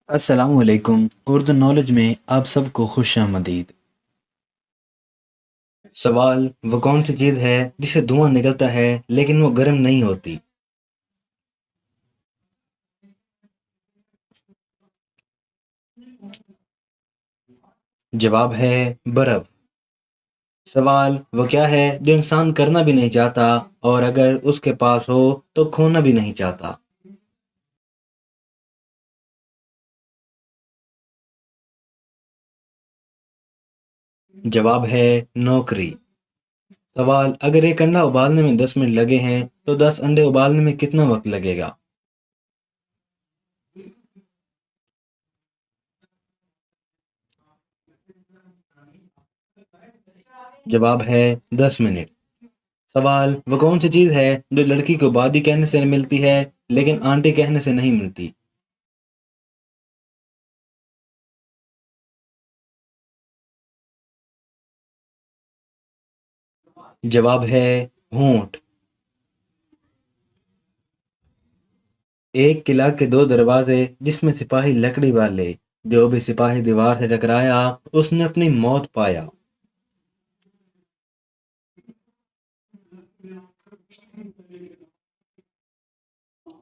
السلام علیکم، اردو نالج میں آپ سب کو خوش آمدید۔ سوال: وہ کون سی چیز ہے جس سے دھواں نکلتا ہے لیکن وہ گرم نہیں ہوتی؟ جواب ہے برف۔ سوال: وہ کیا ہے جو انسان کرنا بھی نہیں چاہتا اور اگر اس کے پاس ہو تو کھونا بھی نہیں چاہتا؟ جواب ہے نوکری۔ سوال: اگر ایک انڈا ابالنے میں 10 منٹ لگے ہیں تو 10 انڈے ابالنے میں کتنا وقت لگے گا؟ جواب ہے 10 منٹ۔ سوال: وہ کون سی چیز ہے جو لڑکی کو بادی کہنے سے ملتی ہے لیکن آنٹی کہنے سے نہیں ملتی؟ جواب ہے ہونٹ۔ ایک قلعہ کے دو دروازے جس میں سپاہی لکڑی والے، جو بھی سپاہی دیوار سے ٹکرایا اس نے اپنی موت پایا۔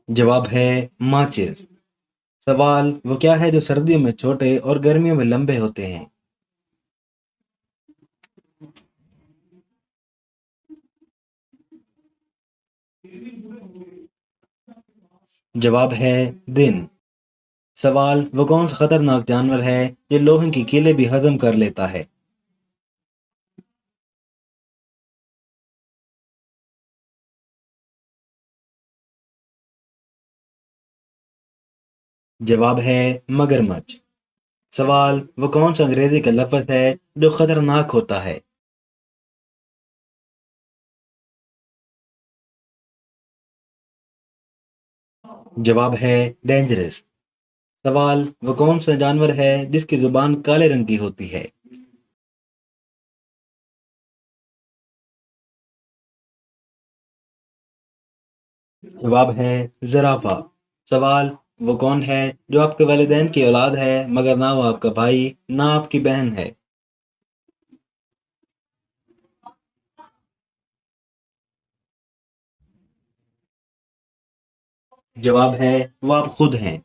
جواب ہے ماچس۔ سوال: وہ کیا ہے جو سردیوں میں چھوٹے اور گرمیوں میں لمبے ہوتے ہیں؟ جواب ہے دن۔ سوال: وہ کون سا خطرناک جانور ہے جو لوہے کی کیلیں بھی ہضم کر لیتا ہے؟ جواب ہے مگرمچھ۔ سوال: وہ کون سا انگریزی کا لفظ ہے جو خطرناک ہوتا ہے؟ جواب ہے ڈینجرس۔ سوال: وہ کون سا جانور ہے جس کی زبان کالے رنگ کی ہوتی ہے؟ جواب ہے زرافہ۔ سوال: وہ کون ہے جو آپ کے والدین کی اولاد ہے مگر نہ وہ آپ کا بھائی نہ آپ کی بہن ہے؟ جواب ہے وہ آپ خود ہیں۔